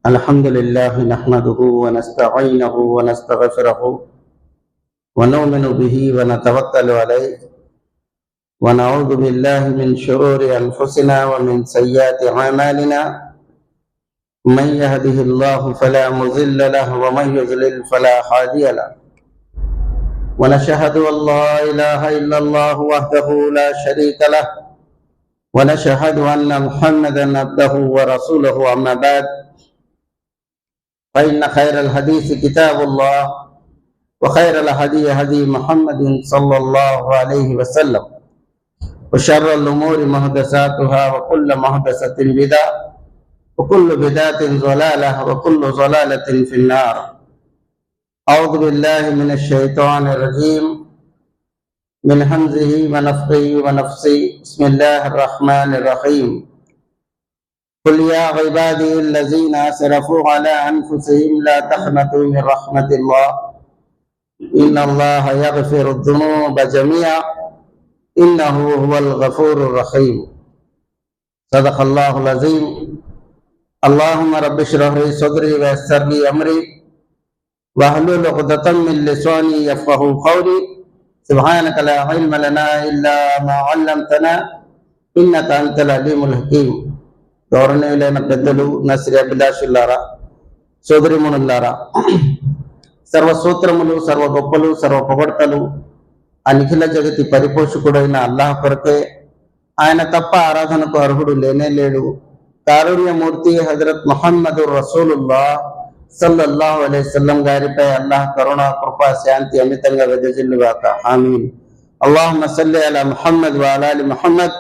الحمد لله نحمده ونستعينه ونستغفره ونؤمن به ونتوكل عليه ونعوذ بالله من شرور أنفسنا ومن سيئات أعمالنا. من يهده الله فلا مضل له ومن يضلل فلا هادي له. ونشهد أن لا إله إلا الله وحده لا شريك له ونشهد أن محمدا عبده ورسوله. أما بعد، فإن خير الحديث كتاب الله وخير الهدي هدي محمد صلى الله عليه وسلم وشر الأمور محدثاتها وكل محدثة بدعة وكل بدعة ضلالة وكل ضلالة في النار. أعوذ بالله من الشيطان الرجيم من همزه ونفخه ونفسه. بسم الله الرحمن الرحيم. قل يا عبادي الذين أسرفوا على أنفسهم لا تقنطوا من رحمة الله إن الله يغفر الذنوب جميعا إنه هو الغفور الرحيم. صدق الله العظيم. اللهم رب اشرح لي صدري ويسر لي أمري واحلل عقدة من لساني يفقهوا قولي. سبحانك لا علم لنا إلا ما علمتنا إنك أنت العليم الحكيم. గౌరవనీయులైన పెద్దలు, నా శ్రేయాభిలాషులారా, సోదరిమణులారా, సర్వసూత్రములు, సర్వ గొప్పలు, సర్వ పొగడ్తలు ఆ నిఖిల జగతి పరిపోషకుడైన అల్లాహ్ కొరకే. ఆయన తప్ప ఆరాధనకు అర్హుడు లేనే లేడు. కారుణ్యమూర్తి హజరత్ ముహమ్మదు రసూలుల్లాహ్ సల్లల్లాహు అలైహి వసల్లం గారిపై అల్లాహ్ కరుణ, కృప, శాంతి అమితంగా వెదజల్లుగాక. ఆమీన్. అల్లాహుమ్మ సల్లి అలా ముహమ్మద్ వ అలా ఆలి ముహమ్మద్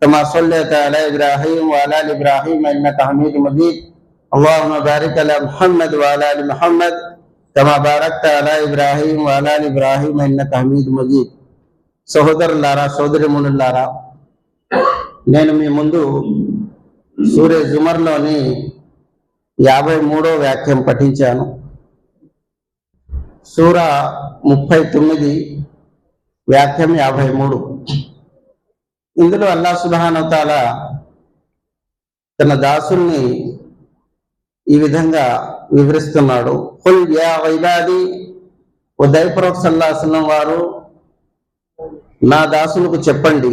كما صليت على إبراهيم وعلى آل إبراهيم إنك حميد مجيد. اللهم بارك على محمد وعلى آل محمد كما باركت على إبراهيم وعلى آل إبراهيم إنك حميد مجيد. సహోదరులారా, సోదరిమణులారా, నేను మీ ముందు సూరే జుమర్లోని 53వ వాక్యం పఠించాను. సూర 39 వాక్యం 53. ఇందులో అల్లాహ్ సుబ్హానహు వ తఆలా తన దాసుల్ని ఈ విధంగా వివరిస్తున్నాడు. ఖుల్ యా ఇబాది, ఓ దైవప్రవక్త సల్లల్లాహు అలైహి వసల్లం వారు నా దాసులకు చెప్పండి.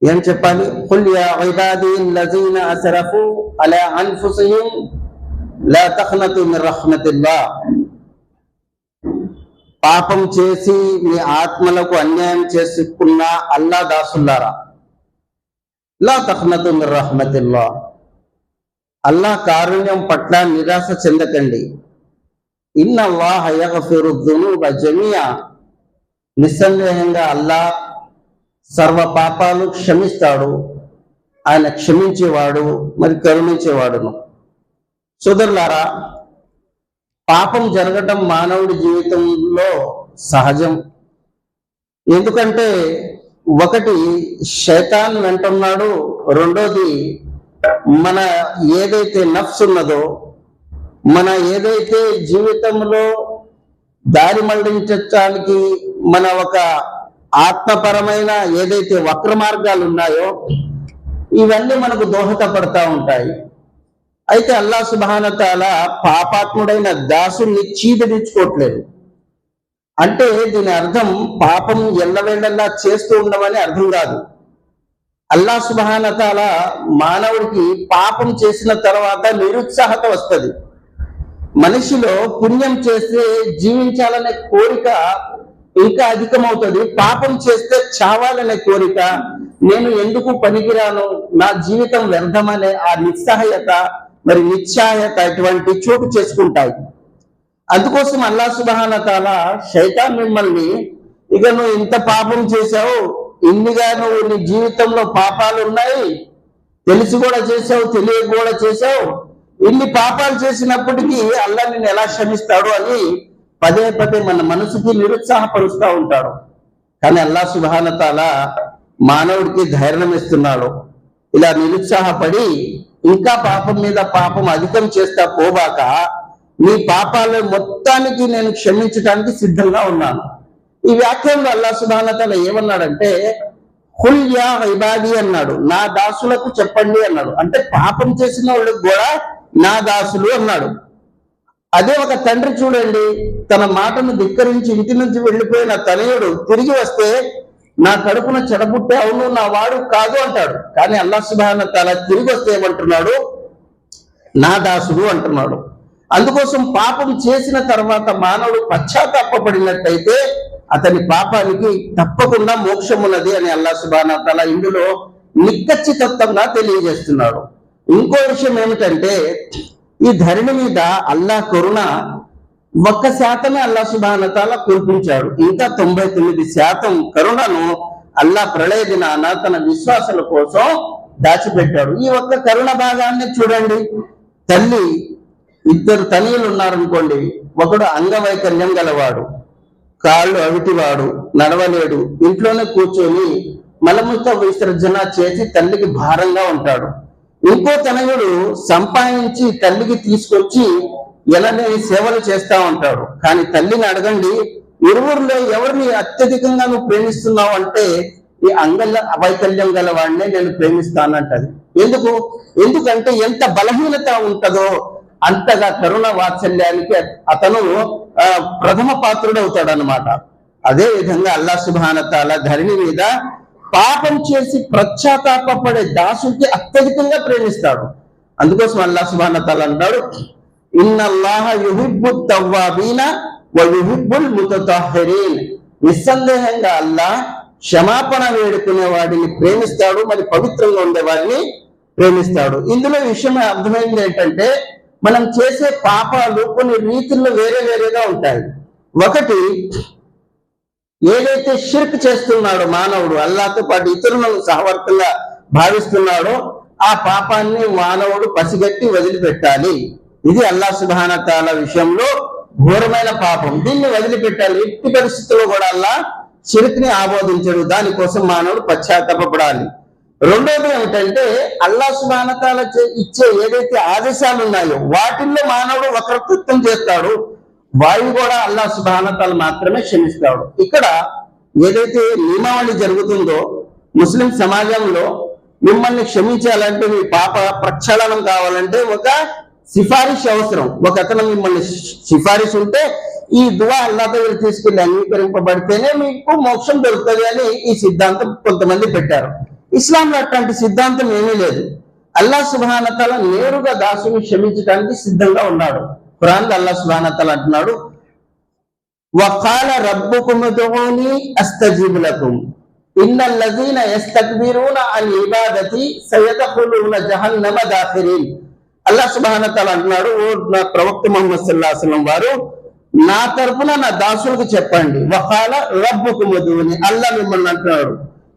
ఏం చెప్పాలి? ఖుల్ యా ఇబాది అల్లజీన అస్రఫు అలా అన్ఫుసిహిం లా తఖ్నతు మిన్ రహ్మతిల్లాహ్. పాపం చేసి మీ ఆత్మలకు అన్యాయం చేసుకున్న అల్లా దాసుల్లారా, లా తఖ్నతు మిన్ రహ్మతిల్లాహ్, అల్లాహ్ కారుణ్యం పట్ల నిరాశ చెందకండి. ఇన్నల్లాహ యగ్ఫిరు దునూబ జమీఆ, నిస్సందేహంగా అల్లాహ్ సర్వ పాపాలు క్షమిస్తాడు. ఆయన క్షమించేవాడు, మరి కరుణించేవాడును. సోదరులారా, పాపం జరగటం మానవుడి జీవితంలో సహజం. ఎందుకంటే ఒకటి శైతాన్ వెంటున్నాడు, రెండోది మన ఏదైతే నఫ్స్ ఉన్నదో, మన ఏదైతే జీవితంలో దారి మళ్లించడానికి మన ఒక ఆత్మపరమైన ఏదైతే వక్ర మార్గాలు ఉన్నాయో ఇవన్నీ మనకు దోహదపడతా ఉంటాయి. అయితే అల్లాహ్ సుబ్హానహు వ తఆలా పాపాత్ముడైన దాసుల్ని చీదరించుకోవట్లేదు. అంటే దీని అర్థం పాపం ఎల్లవేళలా చేస్తూ ఉండమని అర్థం కాదు. అల్లాహ్ సుబ్హానహు వ తఆలా మానవుడికి పాపం చేసిన తర్వాత నిరుత్సాహత వస్తుంది. మనిషిలో పుణ్యం చేస్తే జీవించాలనే కోరిక ఇంకా అధికమవుతుంది. పాపం చేస్తే చావాలనే కోరిక, నేను ఎందుకు పనికిరాను, నా జీవితం వ్యర్థమనే ఆ నిస్సహాయత, మరి నిశ్చాయత ఇటువంటి చోటు చేసుకుంటాయి. అందుకోసం అల్లాహ్ సుబ్హానహు వ తఆలా శైతాన్ మిమ్మల్ని, ఇక నువ్వు ఇంత పాపం చేశావు, ఇన్నిగా నువ్వు నీ జీవితంలో పాపాలు ఉన్నాయి, తెలిసి కూడా చేసావు, తెలియక కూడా చేసావు, ఇన్ని పాపాలు చేసినప్పటికీ అల్లాహ్ నిన్ను ఎలా క్షమిస్తాడు అని పదే పదే మన మనసుకి నిరుత్సాహపరుస్తూ ఉంటాడు. కానీ అల్లాహ్ సుబ్హానహు వ తఆలా మానవుడికి ధైర్యం ఇస్తున్నాడు. ఇలా నిరుత్సాహపడి ఇంకా పాపం మీద పాపం అధికం చేస్తా పోబాక, నీ పాపాల మొత్తానికి నేను క్షమించడానికి సిద్ధంగా ఉన్నాను. ఈ వ్యాఖ్యానంలో అల్లాహ్ సుబ్హానహు వ తఆలా ఏమన్నాడంటే, ఖుల్ యా ఇబాది అన్నాడు, నా దాసులకు చెప్పండి అన్నాడు. అంటే పాపం చేసిన వాళ్ళకి కూడా నా దాసులు అన్నాడు. అదే ఒక తండ్రి చూడండి, తన మాటను ధిక్కరించి ఇంటి నుంచి వెళ్ళిపోయిన తనయుడు తిరిగి వస్తే నా కడుపున చెడబుట్టే, అవును నా వాడు కాదు అంటాడు. కానీ అల్లాహ్ సుబ్హానహు వ తఆలా తిరిగి వస్తే ఏమంటున్నాడు? నా దాసుడు అంటున్నాడు. అందుకోసం పాపం చేసిన తర్వాత మానవుడు పశ్చాత్తాపడినట్టయితే అతని పాపానికి తప్పకుండా మోక్షం ఉన్నది అని అల్లాహ్ సుబ్హానహు వ తఆలా ఇందులో నిక్కచ్చితత్వంగా తెలియజేస్తున్నాడు. ఇంకో విషయం ఏమిటంటే, ఈ ధరణి మీద అల్లాహ్ కరుణ 1% అల్లాహ్ సుబ్హానహు వ తఆలా కురిపించాడు. ఇంకా 99% కరుణను అల్లాహ్ ప్రళయ దినాన తన విశ్వాసుల కోసం దాచిపెట్టాడు. ఈ ఒక్క కరుణ భాగాన్ని చూడండి. తల్లి, ఇద్దరు తనయులు ఉన్నారనుకోండి, ఒకడు అంగవైకల్యం గలవాడు, కాళ్ళు అవిటివాడు, నడవలేడు, ఇంట్లోనే కూర్చొని మలమూత్ర విసర్జన చేసి తల్లికి భారంగా ఉంటాడు. ఇంకో తనయుడు సంపాదించి తల్లికి తీసుకొచ్చి ఎలాంటి సేవలు చేస్తా ఉంటాడు. కానీ తల్లిని అడగండి, ఇరువురిలో ఎవరిని అత్యధికంగా నువ్వు ప్రేమిస్తున్నావు అంటే ఈ వైకల్యం గల వాడినే నేను ప్రేమిస్తానంటది. ఎందుకంటే ఎంత బలహీనత ఉంటుందో అంతగా కరుణ వాత్సల్యానికి అతను ప్రథమ పాత్రుడు అవుతాడనమాట. అదే విధంగా అల్లాహ్ సుబ్హానహు వ తఆలా ధరణి మీద పాపం చేసి పశ్చాత్తాపపడే దాసుకి అత్యధికంగా ప్రేమిస్తాడు. అందుకోసం అల్లాహ్ సుబ్హానహు వ తఆలా అంటాడు, ఇన్నల్లాహ యుహిబ్బుత్ తవ్వాబీన వ యుహిబ్బుల్ ముతతహ్హిరీన్. నిస్సందేహంగా అల్లాహ్ క్షమాపణ వేడుకునే వాడిని ప్రేమిస్తాడు, మరి పవిత్రంగా ఉండే వాడిని ప్రేమిస్తాడు. ఇందులో విషయం అర్థమైంది ఏంటంటే, మనం చేసే పాపాలు కొన్ని రీతుల్లో వేరే వేరేగా ఉంటాయి. ఒకటి, ఏదైతే షిర్క్ చేస్తున్నాడో మానవుడు, అల్లాహ్తో పాటు ఇతరులను సహవర్తంగా భావిస్తున్నాడో ఆ పాపాన్ని మానవుడు పసిగట్టి వదిలిపెట్టాలి. ఇది అల్లాహ్ సుబ్హానహు వ తఆలా విషయంలో ఘోరమైన పాపం. దీన్ని వదిలిపెట్టాలి. ఎట్టి పరిస్థితుల్లో కూడా అల్లాహ్ షిర్క్ ని ఆమోదించడు. దానికోసం మానవుడు పశ్చాత్తాపడాలి. రెండోది ఏమిటంటే, అల్లాహ్ సుబ్హానహు వ తఆలా ఇచ్చే ఏదైతే ఆదేశాలు ఉన్నాయో వాటిల్లో మానవుడు వక్రకృత్యం చేస్తాడు, వాయు కూడా అల్లాహ్ సుబ్హానహు వ తఆలా మాత్రమే క్షమిస్తాడు. ఇక్కడ ఏదైతే నియమావళి జరుగుతుందో, ముస్లిం సమాజంలో మిమ్మల్ని క్షమించాలంటే, మీ పాప ప్రక్షాళనం కావాలంటే ఒక సిఫారిష్ అవసరం. ఒక అతను మిమ్మల్ని సిఫారిష్ ఉంటే ఈ దువా అల్లాహ్ దగ్గర తీసుకెళ్లి అంగీకరింపబడితేనే మీకు మోక్షం దొరుకుతుంది అని ఈ సిద్ధాంతం కొంతమంది పెట్టారు. ఇస్లాంలో అట్లాంటి సిద్ధాంతం ఏమీ లేదు. అల్లాహ్ సుబ్హానహు వ తఆలా నేరుగా దాసుని క్షమించడానికి సిద్ధంగా ఉన్నాడు. ఖురాన్లో అల్లాహ్ సుబ్హానహు వ తఆలా అంటున్నాడు, వఖాల రబ్బుకుమ్ ఉదుఊని అస్తజీబ్ లకుమ్ ఇన్నల్లజీన యస్తక్బిరూన అన్ ఇబాదతి సయదఖులూన జహన్నమ దాఖిరీన్. అల్లాహ్ సుబ్హానహు వ తఆలా అంటున్నాడు, ఓ నా ప్రవక్త ముహమ్మద్ సల్లల్లాహు అలైహి వసల్లం వారు నా తరపున నా దాసులకు చెప్పండి, వఖాల రబ్బుకుమ్ ఉదుఊని, అల్లాహ్ మిమ్మల్ని అంటున్నాడు,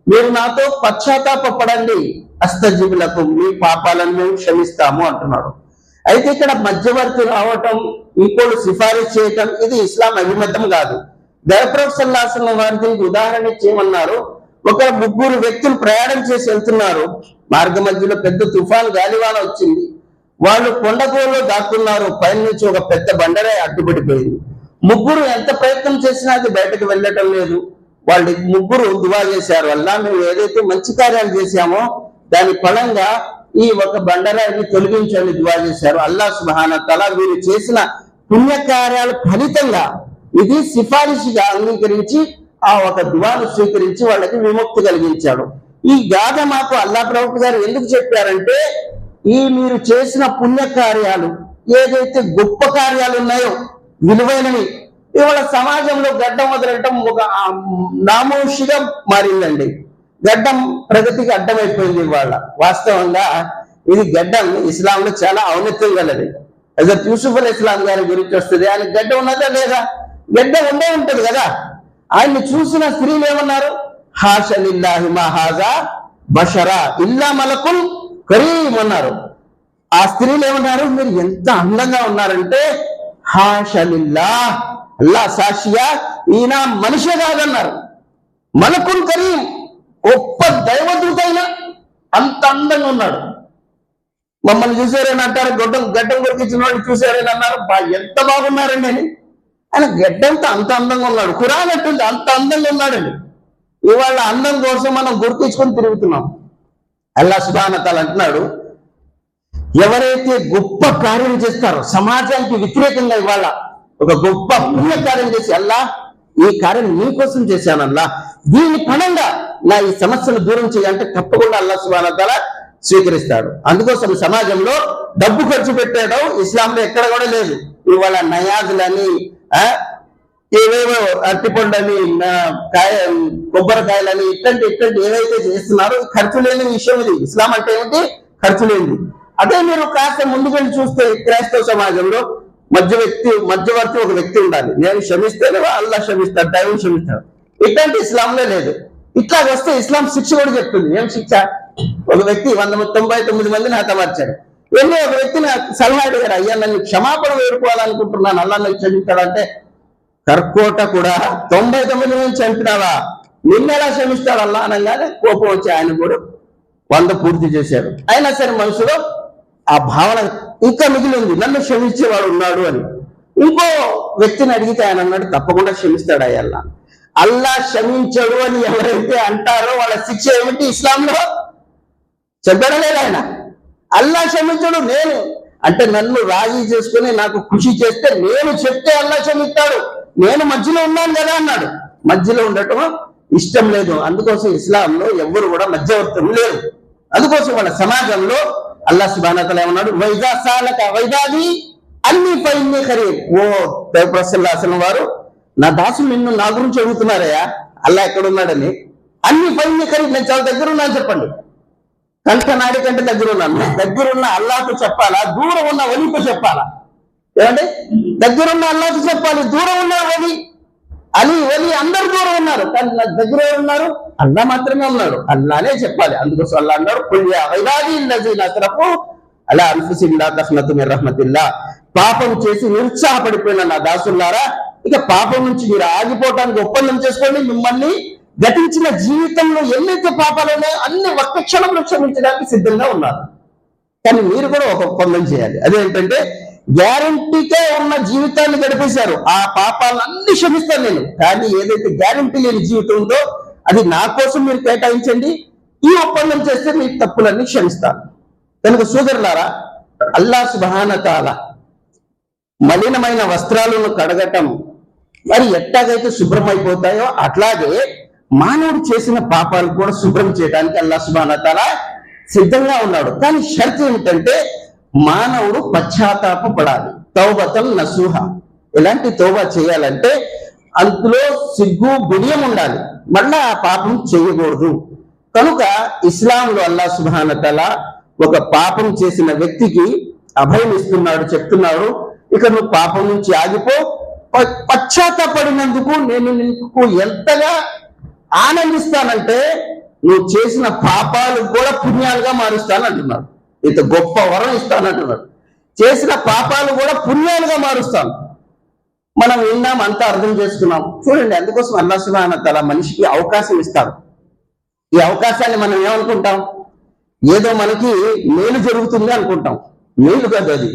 మీరు నాతో పశ్చాత్తాపపడండి, అస్తజీబ్ లకుమ్, మీ పాపాలను మేము క్షమిస్తాము అంటున్నాడు. అయితే ఇక్కడ మధ్యవర్తి రావటం, ఇంకోళ్ళు సిఫారసు చేయటం, ఇది ఇస్లాం అభిమతం కాదు. దైవప్రవక్త సల్లల్లాహు అలైహి వసల్లం వారు దీనికి ఉదాహరణ ఇచ్చేయమన్నారు. ఒక ముగ్గురు వ్యక్తులు ప్రయాణం చేసి వెళ్తున్నారు. మార్గ మధ్యలో పెద్ద తుఫాన్ గాలివాన వచ్చింది. వాళ్ళు కొండగోలో దాక్కున్నారు. పైన నుంచి ఒక పెద్ద బండరాయి అడ్డుపడిపోయింది. ముగ్గురు ఎంత ప్రయత్నం చేసినా అది బయటకు వెళ్ళటం లేదు. వాళ్ళు ముగ్గురు దువా చేశారు, అల్లాహ్ మేము ఏదైతే మంచి కార్యాలు చేశామో దాని ఫలంగా ఈ ఒక బండరాయిని తొలగించని దువా చేశారు. అల్లాహ్ సుబ్హానహు వ తఆలా వీరు చేసిన పుణ్యకార్యాల ఫలితంగా ఇది సిఫారిషిగా అంగీకరించి ఆ ఒక దువాను స్వీకరించి వాళ్ళకి విముక్తి కలిగించాడు. ఈ గాథ మాకు అల్లాహ్ ప్రవక్త గారు ఎందుకు చెప్పారంటే, ఈ మీరు చేసిన పుణ్యకార్యాలు ఏదైతే గొప్ప కార్యాలు ఉన్నాయో విలువైనవి, ఇవాళ సమాజంలో గడ్డం వదలటం ఒక నామోషిగా మారిందండి. గడ్డం ప్రగతికి అడ్డమైపోయింది. ఇవాళ వాస్తవంగా ఇది గడ్డం ఇస్లాంలో చాలా ఔన్నత్యం గలది. హజరత్ యూసుఫ్ అలైహిస్సలాం గారి గురించి వస్తుంది. ఆయన గడ్డం ఉన్నదా లేదా? గడ్డం ఉండే ఉంటది కదా. ఆయన్ని చూసిన స్త్రీలు ఏమన్నారు? హాష లిల్లాహి మా హాజా బషరా ఇల్లా మలకుల్ కరీం అన్నారు. ఆ స్త్రీలు ఏమన్నారు? మీరు ఎంత అందంగా ఉన్నారంటే, హాష లిల్లాహ్, అల్లాహ్ సాక్షిగా ఈయన మనిషి కాదన్నారు. మలకుల్ కరీం, గొప్ప దైవదూత అయినా అంత అందంగా ఉన్నాడు. మమ్మల్ని చూసారని అంటారు, గడ్డం కొరికించిన వాళ్ళు చూసారని అన్నారు. ఎంత బాగున్నారండి అని. ఆయన గడ్డంతో అంత అందంగా ఉన్నాడు. ఖురాన్ అంటుంది అంత అందంగా ఉన్నాడండి. ఇవాళ అందం కోసం మనం గుర్తించుకొని తిరుగుతున్నాం. అల్లాహ్ సుబ్హానహు వ తఆలా అంటున్నాడు, ఎవరైతే గొప్ప కార్యం చేస్తారో, సమాజానికి వ్యతిరేకంగా ఇవాళ ఒక గొప్ప పుణ్య కార్యం చేసి, అల్లా ఈ కార్యం నీకోసం చేశానల్లా, దీని పరంగా నా ఈ సమస్యను దూరం చేయాలంటే తప్పకుండా అల్లాహ్ సుబ్హానహు వ తఆలా స్వీకరిస్తాడు. అందుకోసం సమాజంలో డబ్బు ఖర్చు పెట్టడం ఇస్లాంలో ఎక్కడ కూడా లేదు. ఇవాళ నయాజులని, ఏవేవో అరటిపండుని, కొబ్బరికాయలని, ఇట్లాంటి ఏవైతే చేస్తున్నారో ఖర్చు లేని విషయం ఇది. ఇస్లాం అంటే ఏమిటి? ఖర్చు లేనిది. అదే మీరు కాస్త ముందుకు వెళ్ళి చూస్తే క్రైస్తవ సమాజంలో మధ్యవర్తి ఒక వ్యక్తి ఉండాలి. నేను క్షమిస్తేనే అల్లాహ్ క్షమిస్తాడు, దైవం క్షమిస్తాడు. ఇట్లాంటి ఇస్లాంలో లేదు. ఇట్లా వస్తే ఇస్లాం శిక్ష కూడా చెప్తుంది. ఏం శిక్ష? ఒక వ్యక్తి 199 మందిని హతమార్చాడు. వెళ్ళి ఒక వ్యక్తి నాకు సలహా అడిగారు, అయ్యా నన్ను క్షమాపణ వేడుకోవాలనుకుంటున్నాను, అల్లాహ్ నాకు క్షమిస్తాడంటే, కర్కోట కూడా 99 మంది చంపినావా, నిన్నెలా క్షమిస్తాడు అల్లా అనగానే కోపం వచ్చి ఆయన కూడా 100 పూర్తి చేశాడు. అయినా సరే మనసులో ఆ భావన ఇంకా మిగిలి ఉంది, నన్ను క్షమించేవాడు ఉన్నాడు అని. ఇంకో వ్యక్తిని అడిగితే ఆయన అన్నాడు, తప్పకుండా క్షమిస్తాడు అయ్యల్లా. అల్లా క్షమించడు అని ఎవరైతే అంటారో వాళ్ళ శిక్ష ఏమిటి? ఇస్లాంలో చెప్పడం లేదు ఆయన. అల్లా క్షమించడు, నేను అంటే నన్ను రాజీ చేసుకుని నాకు ఖుషి చేస్తే నేను చెప్తే అల్లా క్షమిస్తాడు, నేను మధ్యలో ఉన్నాను కదా అన్నాడు. మధ్యలో ఉండటం ఇష్టం లేదు. అందుకోసం ఇస్లాంలో ఎవరు కూడా మధ్యవర్తులు లేరు. అందుకోసం వాళ్ళ సమాజంలో అల్లాహ్ సుబ్హానహు వ తఆలా ఏమన్నాడు, వైదా సాలక వైదాది అన్ని ఫైన్ని ఖరీద్. ఓ ప్రవక్త సల్లల్లాహు అలైహి వసల్లం వారు, నా దాసులు నిన్ను నా గురించి అడుగుతున్నారయ్యా అల్లా ఎక్కడున్నాడని. అన్ని ఫైన్ని ఖరీద్, నేను చాలా దగ్గర ఉన్నాను చెప్పండి. కంట నాడి కంటే దగ్గర ఉన్నాను. దగ్గరున్న అల్లాహ్తో చెప్పాలా, దూరం ఉన్న వలితో చెప్పాలా? ఏమంటే దగ్గరున్న అల్లాహ్తో చెప్పాలి, దూరం ఉన్న వలి అందరు దూరం ఉన్నారు, కానీ నా దగ్గర ఉన్నారు అల్లా మాత్రమే ఉన్నాడు, అల్లానే చెప్పాలి. అందుకోసం అల్లా అన్నాడు, అలా అన్ఫుసిల్లా తఖ్నతు మిర్ రహ్మతిల్లా, పాపం చేసి నిరుత్సాహపడిపోయిన నా దాసులారా, ఇక పాపం నుంచి మీరు ఆగిపోవటానికి ఒప్పందం చేసుకోండి. మిమ్మల్ని గతించిన జీవితంలో ఎన్నైతే పాపాలు ఉన్నాయో అన్ని ఒక్క క్షణంలో క్షమించడానికి సిద్ధంగా ఉన్నారు. కానీ మీరు కూడా ఒక ఒప్పందం చేయాలి. అదేంటంటే గ్యారంటీకే ఉన్న జీవితాన్ని గడిపేశారు, ఆ పాపాలన్నీ క్షమిస్తాను నేను. కానీ ఏదైతే గ్యారంటీ లేని జీవితం ఉందో అది నా కోసం మీరు కేటాయించండి, ఈ ఒప్పందం చేస్తే మీ తప్పులన్నీ క్షమిస్తాను. కనుక సోదరులారా, అల్లాహ్ సుబ్హానహు వ తఆలా మలినమైన వస్త్రాలను కడగటం మరి ఎట్లాగైతే శుభ్రమైపోతాయో అట్లాగే మానవుడు చేసిన పాపాలు కూడా శుభ్రం చేయడానికి అల్లాహ్ సుబ్హానహు వ తఆలా సిద్ధంగా ఉన్నాడు. కానీ షరతు ఏమిటంటే మానవుడు పశ్చాత్తాపపడాలి, తౌబతన్ నసూహా. ఎలాంటి తౌబా చేయాలంటే అందులో సిగ్గు బిడియం ఉండాలి, మళ్ళా ఆ పాపం చేయకూడదు. కనుక ఇస్లాంలో అల్లాహ్ సుబ్హానహు వ తఆలా ఒక పాపం చేసిన వ్యక్తికి అభయం ఇస్తున్నాడు, చెప్తున్నాడు, ఇక నువ్వు పాపం నుంచి ఆగిపో, పశ్చాత్తాపడినందుకు నేను నీకు ఎంతగా ఆనందిస్తానంటే నువ్వు చేసిన పాపాలు కూడా పుణ్యాలుగా మారుస్తాను అంటున్నాడు. ఇంత గొప్ప వరం ఇస్తానంటున్నాడు. చేసిన పాపాలు కూడా పుణ్యాలుగా మారుస్తాను. మనం విన్నాం, అంతా అర్థం చేసుకున్నాం. చూడండి, అందుకోసం అల్లాహ్ సుబ్హానహు వ తఆలా మనిషికి అవకాశం ఇస్తాడు. ఈ అవకాశాన్ని మనం ఏమనుకుంటాం, ఏదో మనకి మేలు జరుగుతుంది అనుకుంటాం. మేలు కాదు అది.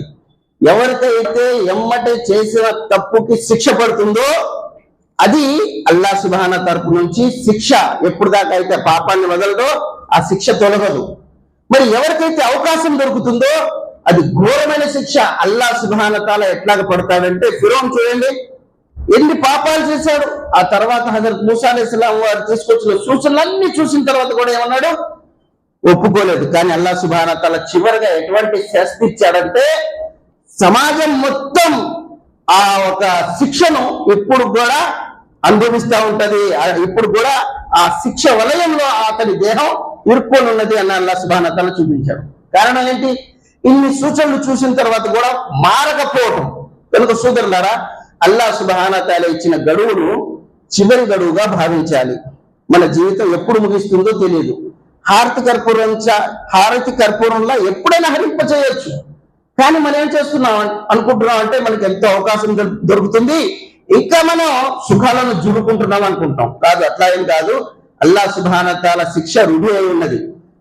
ఎవరికైతే ఎమ్మటే చేసిన తప్పుకి శిక్ష పడుతుందో అది అల్లాహ్ సుబ్హానహు తరపు నుంచి శిక్ష. ఎప్పుడు దాకా అయితే పాపాన్ని వదలదో ఆ శిక్ష తొలగదు. మరి ఎవరికైతే అవకాశం దొరుకుతుందో అది ఘోరమైన శిక్ష. అల్లాహ్ సుబ్హానహు తఆలా ఎట్లాగ పడతాడంటే, ఫిరౌన్ చూడండి ఎన్ని పాపాలు చేశాడు. ఆ తర్వాత హజరత్ మూసా అలైహిస్సలాం వారు తీసుకొచ్చిన సూచనలన్నీ చూసిన తర్వాత కూడా ఏమన్నాడు, ఒప్పుకోలేదు. కానీ అల్లాహ్ సుబ్హానహు తఆలా చివరిగా ఎటువంటి శాస్తి ఇచ్చాడంటే సమాజం మొత్తం ఆ ఒక శిక్షను ఇప్పుడు కూడా అనుభవిస్తూ ఉంటది. ఇప్పుడు కూడా ఆ శిక్ష వలయంలో అతని దేహం ఇరుక్కొని ఉన్నది అని అల్లాహ్ సుబ్హానహు తఆలా చూపించాడు. కారణం ఏంటి? ఇన్ని సూచనలు చూసిన తర్వాత కూడా మారకపోవటం. కనుక సోదరులారా, అల్లాహ్ సుబ్హానహు తఆలా ఇచ్చిన గడువును చివరి గడువుగా భావించాలి. మన జీవితం ఎప్పుడు ముగిస్తుందో తెలియదు. హారతి కర్పూరంలో ఎప్పుడైనా హరింప చేయొచ్చు. కానీ మనం ఏం చేస్తున్నాం అనుకుంటున్నాం అంటే మనకి ఎంతో అవకాశం దొరుకుతుంది, ఇంకా మనం సుఖాలను జురుకుంటున్నాం అనుకుంటాం. కాదు, అట్లా ఏం కాదు. అల్లాహ్ సుబ్హానహు తఆలా శిక్ష రుజువు అయి ఉన్నది.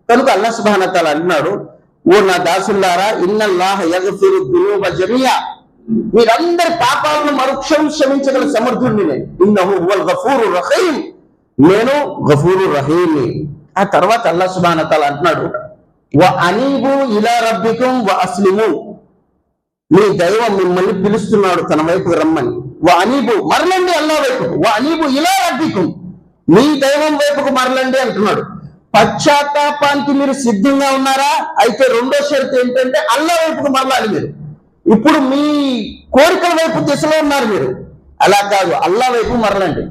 కనుక అల్లాహ్ సుబ్హానహు తఆలా అన్నాడు, ఓ నా దాసులారా, ఇన్నల్లాహ యగ్ఫిరు దునూబ జమీయా, మీరందరి పాపాలను మరుక్షణం క్షమించగల సమర్థుడిని నేను. ఇన్నహు హువల్ గఫూరుర్ రహీమ్, నేను గఫూరుర్ రహీమ్. ఆ తర్వాత అల్లాహ్ సుబ్హానహు తఆలా అంటున్నాడు, వ అనీబు ఇలా రబ్బికుం వ అస్లిము, మీ దైవం మిమ్మల్ని పిలుస్తున్నాడు తన వైపుకు రమ్మని. వ అనీబు, మరలండి అల్లా వైపుకు. వ అనీబు ఇలా రబ్బికుం, మీ దైవం వైపుకు మరలండి అంటున్నాడు. పశ్చాత్తాపానికి మీరు సిద్ధంగా ఉన్నారా? అయితే రెండో షరతు ఏంటంటే అల్లా వైపుకు మరలాలి మీరు. ఇప్పుడు మీ కోరికల వైపు దిశలో ఉన్నారు మీరు, అలా కాదు, అల్లా వైపు మరలండి.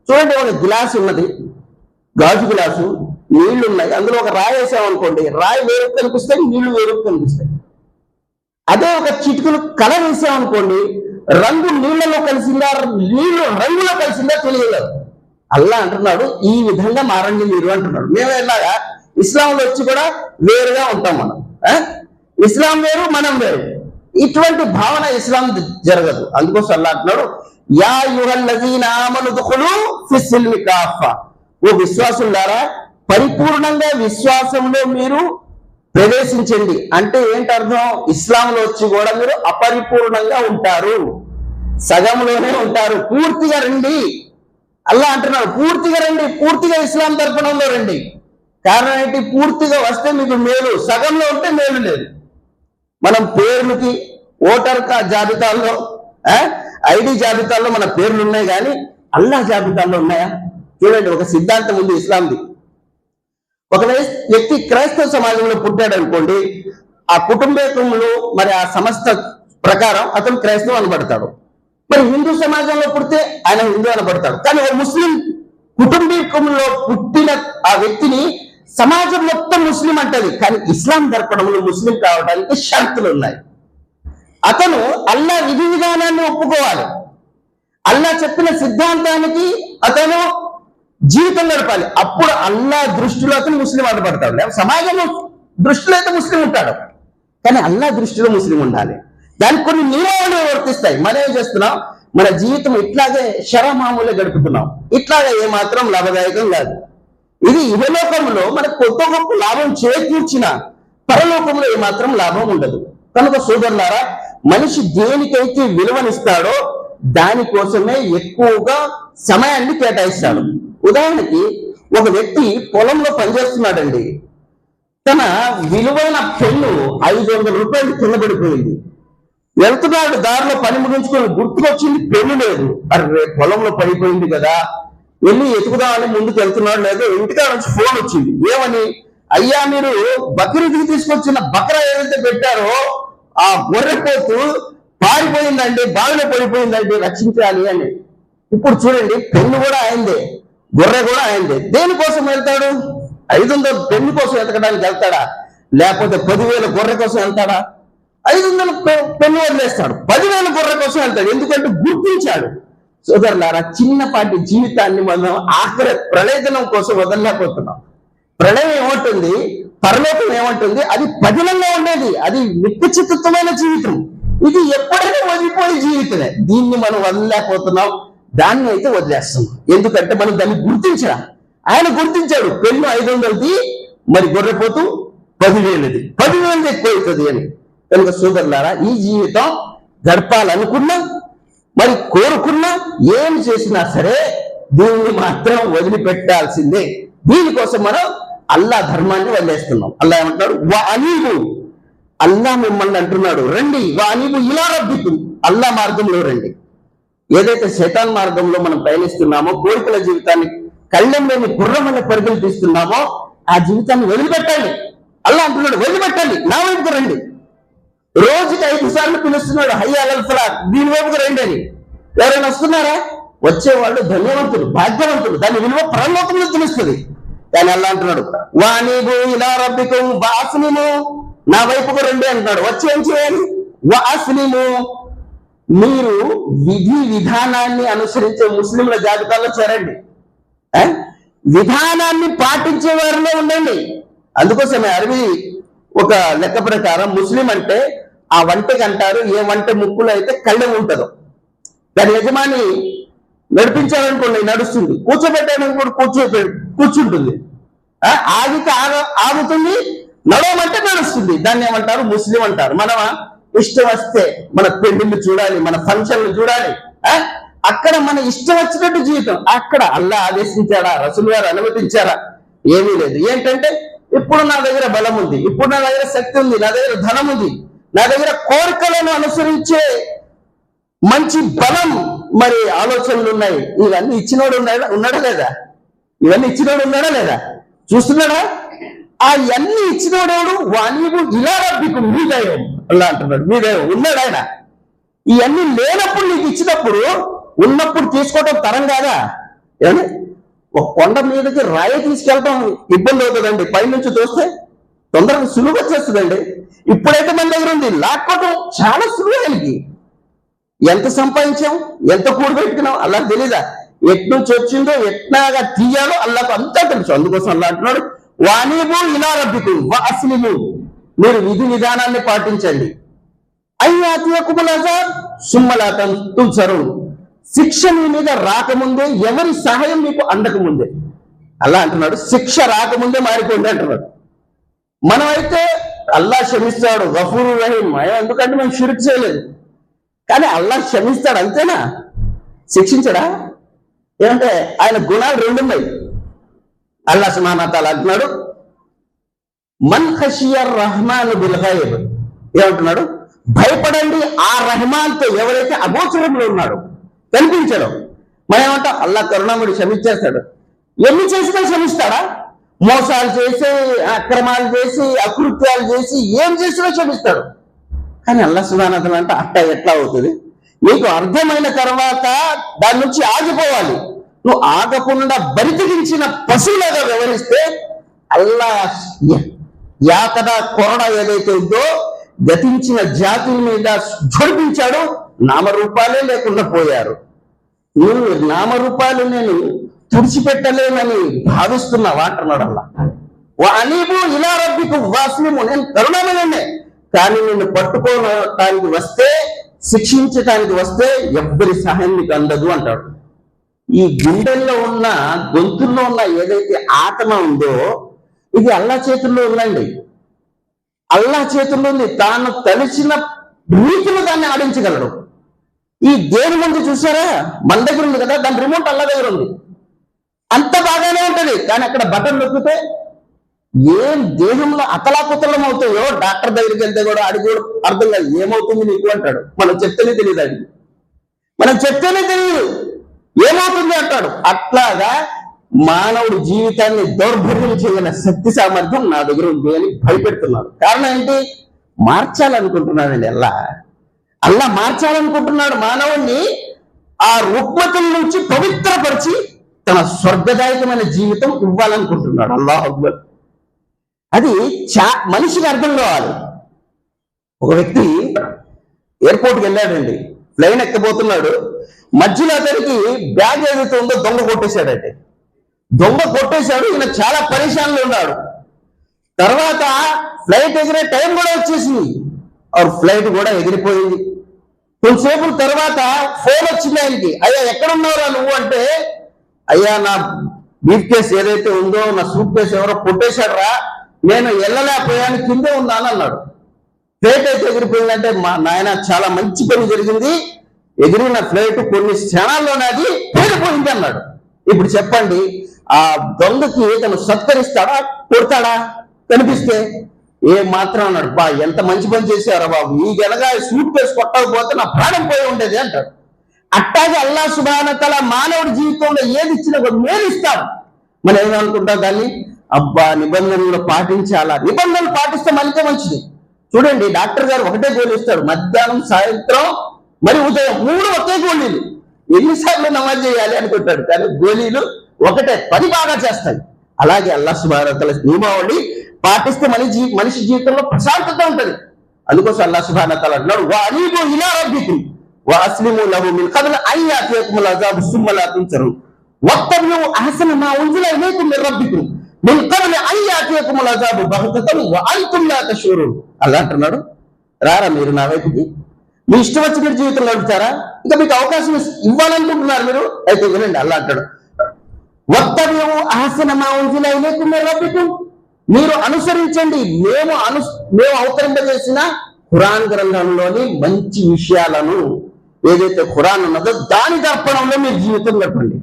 చూడండి, ఒక గ్లాస్ ఉన్నది, గాజు గ్లాసు, నీళ్లు ఉన్నాయి, అందులో ఒక రాయి వేసామనుకోండి, రాయి వేరుకు కనిపిస్తాయి, నీళ్లు వేరుకు కనిపిస్తాయి. అదే ఒక చిటికలు కలర్ వేసామనుకోండి, రంగు నీళ్లలో కలిసిందా, నీళ్లు రంగులో కలిసిందా తెలియలేదు. అల్లా అంటున్నాడు ఈ విధంగా మారండి మీరు అంటున్నాడు. మేము ఎలాగా ఇస్లాంలో వచ్చి కూడా వేరుగా ఉంటాం మనం, ఇస్లాం వేరు మనం వేరు, ఇటువంటి భావన ఇస్లాం జరగదు. అందుకోసం అల్లా అంటున్నాడు యా అయ్యుహల్లజీన ఆమను దుఖులు ఫిస్సిల్మి కాఫా, ఓ విశ్వాసులారా పరిపూర్ణంగా విశ్వాసంలో మీరు ప్రవేశించండి. అంటే ఏంటి అర్థం? ఇస్లాంలో వచ్చి కూడా మీరు అపరిపూర్ణంగా ఉంటారు, సగంలోనే ఉంటారు, పూర్తిగా రండి. అల్లా అంటున్నాడు పూర్తిగా రండి, పూర్తిగా ఇస్లాం దర్పణంలో రండి. కారణం ఏంటి? పూర్తిగా వస్తే మీకు మేలు, సగంలో ఉంటే మేలు లేదు. మనం పేర్లకి ఓటర్ జాబితాల్లో, ఐడి జాబితాల్లో మన పేర్లు ఉన్నాయి, కానీ అల్లా జాబితాల్లో ఉన్నాయా? చూడండి, ఒక సిద్ధాంతం ఉంది ఇస్లాంది. ఒక వ్యక్తి క్రైస్తవ సమాజంలో పుట్టాడు అనుకోండి, ఆ కుటుంబీకులు మరి ఆ సంస్థ ప్రకారం అతను క్రైస్తవం అనబడతాడు. మరి హిందూ సమాజంలో పుడితే ఆయన హిందూ అనబడతాడు. కానీ ఒక ముస్లిం కుటుంబీకంలో పుట్టిన ఆ వ్యక్తిని సమాజం మొత్తం ముస్లిం అంటది, కానీ ఇస్లాం దర్పణంలో ముస్లిం కావడానికి షరతులు ఉన్నాయి. అతను అల్లా విధి విధానాన్ని ఒప్పుకోవాలి, అల్లా చెప్పిన సిద్ధాంతానికి అతను జీవితం గడపాలి. అప్పుడు అల్లా దృష్టిలో అతను ముస్లిం అనబడతాడు. లేదా సమాజం దృష్టిలో అయితే ముస్లిం ఉంటాడు, కానీ అల్లా దృష్టిలో ముస్లిం ఉండాలి. దానికి కొన్ని నియమాలు వర్తిస్తాయి. మనం ఏం చేస్తున్నాం? మన జీవితం ఇట్లాగే శరమామూలే గడుపుతున్నాం, ఇట్లాగే ఏమాత్రం లాభదాయకం కాదు. ఇది ఇహలోకంలో మనకు కొత్త గొప్ప లాభం చేకూర్చిన పరలోకంలో ఏమాత్రం లాభం ఉండదు. కనుక సోదరులారా, మనిషి దేనికైతే విలువనిస్తాడో దానికోసమే ఎక్కువగా సమయాన్ని కేటాయిస్తాడు. ఉదాహరణకి ఒక వ్యక్తి పొలంలో పనిచేస్తున్నాడండి, తన విలువైన పెన్ను 500 రూపాయలు కింద పడిపోయింది. వెళ్తున్నాడు, దారిలో పని ముగించుకొని గుర్తుకొచ్చింది, పెన్ను లేదు. అరే పొలంలో పడిపోయింది కదా, వెళ్ళి ఎతుకుదామని ముందుకు వెళ్తున్నాడు. లేదు, ఇంటికాడ నుంచి ఫోన్ వచ్చింది. ఏమని? అయ్యా, మీరు బక్రీద్కి తీసుకొచ్చిన బక్రా ఏదైతే పెట్టారో ఆ గొర్రెపోతు పారిపోయిందండి, బావిలో పడిపోయిందండి, రక్షించాలి అని. ఇప్పుడు చూడండి, పెన్ను కూడా అయిందే, గొర్రె కూడా అయిందే. దేనికోసం వెళ్తాడు? 500 పెన్ను కోసం వెతకడానికి వెళ్తాడా? లేకపోతే 10,000 గొర్రె కోసం వెళ్తాడా? 500 పెన్ను వదిలేస్తాడు, 10,000 గొర్రె కోసం వెళ్తాడు. ఎందుకంటే గుర్తించాడు. సోదరులారా, చిన్నపాటి జీవితాన్ని మనం ఆఖరి ప్రళయదినం కోసం వదలలేకపోతున్నాం. ప్రళయం ఏమంటుంది, పరలోకం ఏమంటుంది? అది పదిలంగా ఉండేది, అది నిత్యచిత్తమైన జీవితం. ఇది ఎప్పుడైనా వదిలిపోయే జీవితమే. దీన్ని మనం వదలలేకపోతున్నాం, దాన్ని అయితే వదిలేస్తున్నాం. ఎందుకంటే మనం దాన్ని గుర్తించరా. ఆయన గుర్తించాడు, పెన్ను 500ది, మరి గొర్రెపోతూ 10,000ది, 10,000 ఎక్కువ అవుతుంది అని. కనుక సోదరులారా, ఈ జీవితం గడపాలనుకున్నా మరి కోరుకున్నా ఏం చేసినా సరే దీన్ని మాత్రం వదిలిపెట్టాల్సిందే. దీనికోసం మనం అల్లా ధర్మాన్ని వదిలేస్తున్నాం. అల్లా ఏమంటున్నాడు? వా అనీబు, అల్లా మిమ్మల్ని అంటున్నాడు రండి. వా అనీబు ఇలా రబ్బికు, అల్లా మార్గంలో రండి. ఏదైతే శైతాన్ మార్గంలో మనం పయనిస్తున్నామో, కోరికల జీవితాన్ని కళ్ళెంలోని గుర్రమైన పరుగులు తీస్తున్నామో ఆ జీవితాన్ని వదిలిపెట్టాలి. అల్లా అంటున్నాడు వదిలిపెట్టాలి, నా వైపుకు రండి. రోజుకి 5 సార్లు పిలుస్తున్నాడు, హయ్య అలల్ ఫలాహ్, దీని వైపుకు రండి అని. ఎవరైనా వస్తున్నారా? వచ్చేవాళ్ళు ధన్యవంతులు, భాగ్యవంతులు, దాని విలువ పరలోకంలో తెలుస్తుంది. కానీ అల్లా అంటున్నాడు వానీబు ఇలా రబ్బికుం వాస్లిము, నా వైపుకు రండి అంటున్నాడు. వచ్చి ఏం చేయాలి? వాస్లిము, మీరు విధి విధానాన్ని అనుసరించే ముస్లింల జాబితాలో చేరండి, విధానాన్ని పాటించే వారిలో ఉండండి. అందుకోసమే అరబీ ఒక లెక్క ప్రకారం ముస్లిం అంటే ఆ వంటకి అంటారు, ఏ వంట ముక్కులో అయితే కళ్ళెం ఉంటుందో దాని యజమాని నడిపించాలనుకోండి నడుస్తుంది, కూర్చోబెట్టాలని కూడా కూర్చుంటుంది, ఆగితే ఆగుతుంది, నడవమంటే నడుస్తుంది. దాన్ని ఏమంటారు? ముస్లిం అంటారు. మనం ఇష్టం వస్తే మన పెళ్లిళ్ళు చూడాలి, మన ఫంక్షన్లు చూడాలి, అక్కడ మన ఇష్టం వచ్చినట్టు జీవితం. అక్కడ అల్లా ఆదేశించారా, రసూల్ గారు అనుమతించారా? ఏమీ లేదు. ఏంటంటే ఇప్పుడు నా దగ్గర బలం ఉంది, ఇప్పుడు నా దగ్గర శక్తి ఉంది, నా దగ్గర ధనం ఉంది, నా దగ్గర కోరికలను అనుసరించే మంచి బలం, మరి ఆలోచనలు ఉన్నాయి. ఇవన్నీ ఇచ్చినోడు ఉన్నాడా లేదా? ఇవన్నీ ఇచ్చినోడు ఉన్నాడా లేదా? చూస్తున్నాడా? ఆ ఇవన్నీ ఇచ్చినోడేవాడు? వాణివు ఇలా రబ్బికు మీ దైవం అలా అంటున్నాడు. మీ దైవం ఉన్నాడు ఆయన. ఇవన్నీ లేనప్పుడు నీకు ఇచ్చినప్పుడు, ఉన్నప్పుడు తీసుకోవడం తరం కాదా? ఏమండి, ఒక కొండ మీదకి రాయి తీసుకెళ్ళడం ఇబ్బంది అవుతుందండి, పైనుంచి తోస్తే తొందరగా సులువు వచ్చేస్తుందండి. ఇప్పుడైతే మన దగ్గర ఉంది, లాక్కోవడం చాలా సులువు. ఆయనకి ఎంత సంపాదించాం, ఎంత కూడబెట్టుకున్నాం అలా తెలీదా? ఎట్నుంచి వచ్చిందో ఎట్లాగా తీయాలో అల్లాకు అంతా తెలుసు. అందుకోసం అల్లా అంటున్నాడు, వాణిబు ఇలా రబ్బికు అస్లిము, మీరు విధి విధానాన్ని పాటించండి. అయ్యాతియకుములజాబ్ సుమ్మలా తుంచరు, శిక్ష మీ మీద రాకముందే, ఎవరి సహాయం మీకు అందకముందే. అల్లా అంటున్నాడు, శిక్ష రాకముందే మారిపోండి అంటున్నాడు. మనమైతే అల్లా క్షమిస్తాడు, గఫూరు రహీం. ఎందుకంటే మేము షిర్క్ చేయలేదు, కానీ అల్లా క్షమిస్తాడు అంతేనా? శిక్షించడా? ఏమంటే ఆయన గుణాలు రెండు ఉన్నాయి. అల్లా సుబ్హానహు వ తఆలా అంటున్నాడు, మన్ ఖషియర్ రహమాన్ బిల్ గైబ్, ఏమంటున్నాడు? భయపడండి ఆ రహమాన్తో, ఎవరైతే అగోచరంలో ఉన్నాడో, కనిపించడం. మనం ఏమంటాం, అల్లా కరుణామయుడు క్షమించేస్తాడు. ఎన్ని చేసినా క్షమిస్తాడా? మోసాలు చేసి, అక్రమాలు చేసి, అకృత్యాలు చేసి, ఏం చేసినా క్షమిస్తాడు. కానీ అల్లా సుబ్హానహు వ తఆలా అంటే అట్ట ఎట్లా అవుతుంది? నీకు అర్థమైన తర్వాత దాని నుంచి ఆగిపోవాలి. నువ్వు ఆగకుండా బరితెగించిన పశువులాగా వ్యవహరిస్తే అల్లా యాతన కొరడ ఏదైతే ఉందో గతించిన జాతుల మీద జోడిపించాడో, నామరూపాలే లేకుండా పోయారు. నువ్వు నామరూపాలు నేను తుడిచిపెట్టలేనని భావిస్తున్నావా అంటున్నాడు అల్లా. వానీబు ఇలా రబ్బికు వాస్లిము, నేను కరుణామయుడే, కానీ నిన్ను పట్టుకోవటానికి వస్తే, శిక్షించటానికి వస్తే ఎవ్వరి సహాయం నీకు అందదు అంటాడు. ఈ గుండెల్లో ఉన్న, గొంతుల్లో ఉన్న ఏదైతే ఆత్మ ఉందో ఇది అల్లా చేతుల్లో ఉందండి. అల్లా చేతుల్లో ఉంది. తాను తలిచిన రీతిలో దాన్ని ఆడించగలడు. ఈ దేని ముందు చూసారా, మన దగ్గర ఉంది కదా, దాని రిమోట్ అల్లా దగ్గర ఉంది. అంత బాగానే ఉంటది, కానీ అక్కడ బటన్ నొక్కితే ఏం దేహంలో అతలాకుతలం అవుతాయో, డాక్టర్ దగ్గరికి వెళ్తే కూడా అడిగి అర్థం కాదు, ఏమవుతుంది నీకు అంటాడు. మనం చెప్తేనే తెలియదు, అది మనం చెప్తేనే తెలియదు ఏమవుతుంది అంటాడు. అట్లాగా మానవుడి జీవితాన్ని దౌర్భర్యం చేయగల శక్తి సామర్థ్యం నా దగ్గర ఉంది అని భయపెడుతున్నాడు. కారణం ఏంటి? మార్చాలనుకుంటున్నాడండి అల్లా మార్చాలనుకుంటున్నాడు మానవుణ్ణి. ఆ రుగ్మతుల నుంచి పవిత్రపరిచి తన స్వర్గదాయకమైన జీవితం ఇవ్వాలనుకుంటున్నాడు. అల్లాహు అక్బర్. అది మనిషికి అర్థం కావాలి. ఒక వ్యక్తి ఎయిర్పోర్ట్కి వెళ్ళాడండి, ప్లేన్ ఎక్కబోతున్నాడు. మధ్యలో అతనికి బ్యాగ్ ఏదైతే ఉందో దొంగ కొట్టేశాడంటే, దొంగ కొట్టేశాడు. ఈయన చాలా పరేషాన్లో ఉన్నాడు. తర్వాత ఫ్లైట్ ఎగిరే టైం కూడా వచ్చేసింది. ఫ్లైట్ కూడా ఎగిరిపోయింది. కొంతసేపు తర్వాత ఫోన్ వచ్చింది ఆయనకి. అయ్యా ఎక్కడున్నావురా నువ్వు అంటే, అయ్యా నా బ్రీఫ్ కేస్ ఏదైతే ఉందో, నా సూట్ కేసు ఎవరో కొట్టేశాడరా, నేను వెళ్ళలేకపోయాను, కిందే ఉన్నాను అన్నాడు. ఫ్లైట్ అయితే ఎగిరిపోయిందంటే, మా నాయన చాలా మంచి పని జరిగింది, ఎగిరిన ఫ్లైట్ కొన్ని క్షణాల్లోనే అది పేలిపోయింది అన్నాడు. ఇప్పుడు చెప్పండి, ఆ దొంగకి తను సత్కరిస్తాడా, కొడతాడా? కనిపిస్తే ఏ మాత్రం అన్నాడు, బా ఎంత మంచి పని చేశారా బాబు, ఈ గనగా సూట్ కేసు కొట్టకపోతే నా ప్రాణం పోయి ఉండేది అంటాడు. అట్టాగే అల్లా సుబ్హానహు వ తఆలా మానవుడి జీవితంలో ఏది ఇచ్చినా కూడా మేలు ఇస్తాడు. మనం ఏమనుకుంటాం దాన్ని, అబ్బా నిబంధనలు పాటించాలా, నిబంధనలు పాటిస్తే మనకే మంచిది. చూడండి, డాక్టర్ గారు ఒకటే గోళీ ఇస్తాడు, మధ్యాహ్నం, సాయంత్రం, మరి ఉదయం, 3 ఒకే గోళీలు. ఎన్నిసార్లు నమాజ్ చేయాలి అనుకుంటాడు, కానీ గోళీలు ఒకటే, 10 బాగా చేస్తాయి. అలాగే అల్లా సుబ్హానహు వ తఆలా నియమావళి పాటిస్తే మనిషి జీవితంలో ప్రశాంతత ఉంటుంది. అందుకోసం అల్లా సుబ్హానహు వ తఆలా అన్నాడు, వఅనీబు ఇలా రబ్బికుం వఅస్లిము లహు మిన్ ఖబ్లి అన్ యాతియకుముల్ అజాబు సుమ్మ లా తుంసరు వత్తబిఉ అహ్సన మా ఉన్జిల ఇలైకుం మిన్ రబ్బికుం మిన్ ఖబ్లి అన్ యాతియకుముల్ అజాబు బగ్తతన్ వఅంతుం లా తషూరున్. అల్లా అంటున్నాడు, రారా మీరు నా వైపుకి, మీ ఇష్టం వచ్చి మీరు జీవితంలో గడుపుతారా? ఇంకా మీకు అవకాశం ఇవ్వాలనుకుంటున్నారు మీరు, అయితే వినండి. అల్లా అంటాడు, వత్తబిఉ అహ్సన మా ఉన్జిల ఇలైకుం మిన్ రబ్బికుం, మీరు అనుసరించండి మేము అవతరింపజేసిన ఖురాన్ గ్రంథంలోని మంచి విషయాలను, ఏదైతే ఖురాన్ ఉన్నదో దాని దర్పణంలో మీరు జీవితం గడపండి.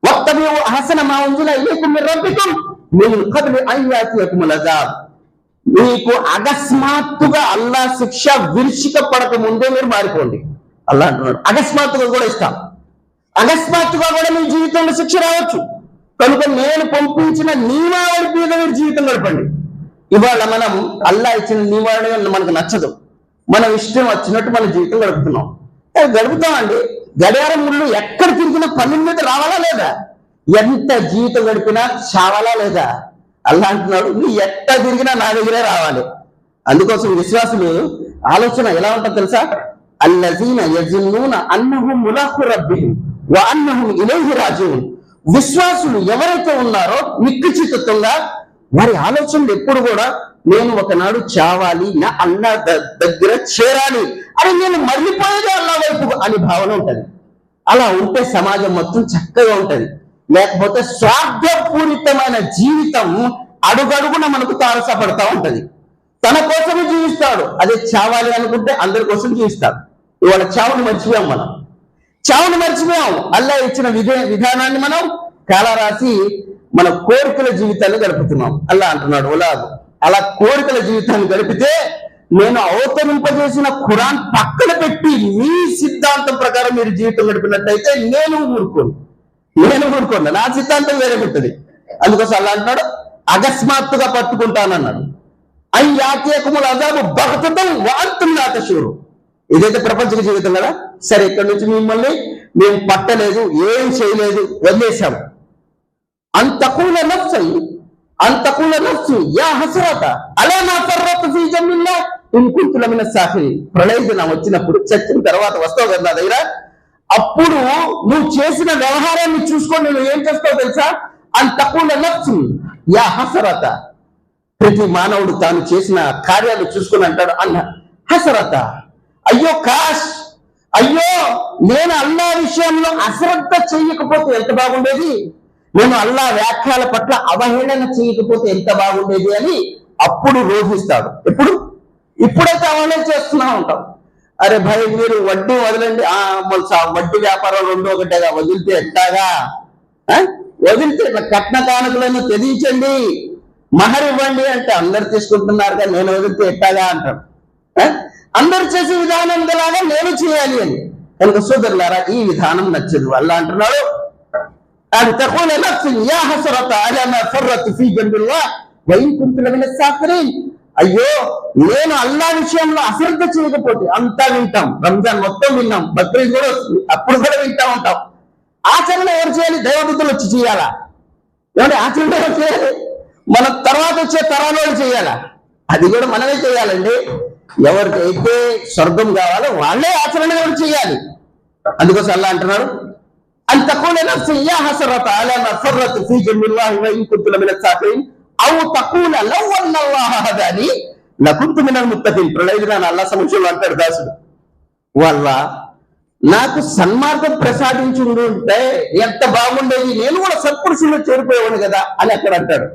వత్తబిఉ అహ్సన మా ఉన్జిల ఇలైకుం మిన్ రబ్బికుం, మిన్ ఖబ్లి అన్ యాతియకుముల్ అజాబ్, మీకు అకస్మాత్తుగా అల్లా శిక్ష విరుచిక పడక ముందే మీరు మారిపోండి. అల్లా అంటున్నాడు అకస్మాత్తుగా కూడా ఇస్తాం, అకస్మాత్తుగా కూడా మీ జీవితంలో శిక్ష రావచ్చు. కనుక నేను పంపించిన నియమావళి మీద మీరు జీవితం గడపండి. ఇవాళ మనం అల్లా ఇచ్చిన నియమావళి మనకు నచ్చదు, మనం ఇష్టం వచ్చినట్టు మన జీవితం గడుపుతున్నాం. గడుపుతామండి. గడియారం ముళ్ళు ఎక్కడ తిరిగినా పన్నెండు మీద రావాలా లేదా? ఎంత జీవితం గడిపినా చావాలా లేదా? అల్లా అంటున్నాడు నువ్వు ఎక్కడ తిరిగినా నా దగ్గరే రావాలి. అందుకోసం విశ్వాసులు ఆలోచన ఎలా ఉంటుందో తెలుసా? అల్లజీన యజున్నూన అన్నహుం ములాఖు రబ్బిహిం వ అన్నహుం ఇలైహి రాజిఊన్. విశ్వాసులు ఎవరైతే ఉన్నారో నిక్కచ్చితంగా వారి ఆలోచనలు ఎప్పుడు కూడా నేను ఒకనాడు చావాలి, నా అల్లా దగ్గర చేరాలి అని నేను మళ్ళీపోయేది అల్లా వైపు అని భావన ఉంటది. అలా ఉంటే సమాజం మొత్తం చక్కగా ఉంటది. లేకపోతే స్వార్థపూరితమైన జీవితం అడుగడుగున మనకు తారసపడతా ఉంటది. తన కోసమే జీవిస్తాడు, అదే చావాలి అనుకుంటే అందరి కోసం జీవిస్తాడు. ఇవాళ చావును మర్చిపోయాం, మనం చావును మర్చిపోయాం. అల్లా ఇచ్చిన విధానాన్ని మనం కాలరాసి మన కోరికల జీవితాన్ని గడుపుతున్నాం. అల్లా అంటున్నాడు ఉలాగు, అలా కోరికల జీవితాన్ని గడిపితే నేను అవతరింపజేసిన ఖురాన్ పక్కన పెట్టి మీ సిద్ధాంతం ప్రకారం మీరు జీవితం గడిపినట్టయితే నేను ఊరుకోను, నా సిద్ధాంతం వేరే ఉంటుంది. అందుకోసం అల్లా అంటున్నాడు అకస్మాత్తుగా పట్టుకుంటానన్నాడు. అయ్యాకేకముల అజాబు బగతతం వాంతుం లా తషూరు. ఇదైతే ప్రపంచ జీవితం కదా. సరే, ఇక్కడ నుంచి మిమ్మల్ని మేము పట్టలేదు, ఏం చేయలేదు, వదిలేశాము. అంతకూల నఫ్సు యా హసరత అలా నా ఫర్రతు ఫీ జమ్మిల్లా ఇన్ కుంతు లమిన సాఖిరీన్. ప్రళయ దినం వచ్చినప్పుడు, చచ్చిన తర్వాత వస్తావు కదా నా దగ్గర, అప్పుడు నువ్వు చేసిన వ్యవహారాన్ని చూసుకొని నువ్వు ఏం చేస్తావు తెలుసా? అంతకూల నఫ్సు యా హసరత. ప్రతి మానవుడు తాను చేసిన కార్యాలు చూసుకుని అంటాడు అన్న హసరత, అయ్యో కాష్, అయ్యో నేను అల్లా విషయంలో అశ్రద్ధ చెయ్యకపోతే ఎంత బాగుండేది, నేను అల్లా వ్యాఖ్యల పట్ల అవహేళన చేయకపోతే ఎంత బాగుండేది అని అప్పుడు రోధిస్తాడు. ఇప్పుడైతే అవహేళన చేస్తున్నా ఉంటాం. అరే భయ్ మీరు వడ్డీ వదలండి, వడ్డీ వ్యాపారం రెండు ఒకటేగా, వదిలితే ఎట్టాగా, వదిలితే కట్న కానుకలను తెదించండి, మహర్ ఇవ్వండి అంటే అందరు తీసుకుంటున్నారు కానీ నేను వదిలితే ఎట్టాగా అంటాడు. అందరు చేసే విధానం లాగా నేను చేయాలి అని. కనుక సోదరులారా, ఈ విధానం నచ్చదు. అల్లా అంటున్నాడు అది తక్కువ యా హసరత అలా మా ఫర్రతు ఫీ జంబిల్లాహ్ వ ఇన్ కుంతు లమిన సాఖిరీన్. అయ్యో నేను అల్లా విషయంలో అశ్రద్ధ చేయకపోతే. అంతా వింటాం, రంజాన్ మొత్తం విన్నాం, బక్రీద్ కూడా వస్తుంది, అప్పుడు కూడా వింటా ఉంటాం. ఆచరణ ఎవరు చేయాలి? దైవదూతలు వచ్చి చేయాలా? ఏమంటే ఆచరణ ఎవరు చేయాలి? మన తర్వాత వచ్చే తరాలు చేయాలా? అది కూడా మనమే చేయాలండి. ఎవరికైతే స్వర్గం కావాలో వాళ్ళే ఆచరణ ఎవరు చేయాలి. అందుకోసం అల్లా అంటున్నాడు అన్ తకూల నఫ్సు యా హసరత అలా మా ఫర్రతు ఫీ జమ్మిల్లాహి వ ఇన్ కుంతు లమిన సాఖిరీన్ ఔ తకూల లవ్ అన్నల్లాహ హదాని లకుంతు మినల్ ముత్తఖీన్. ప్రళయ దినాన అల్లా సమక్షంలో అంటాడు దాసుడు, వాళ్ళ నాకు సన్మార్గం ప్రసాదించి ఉంటే ఎంత బాగుండేది, నేను కూడా సత్పురుషుల్లో చేరిపోయేవాడు కదా అని అక్కడ అంటాడు.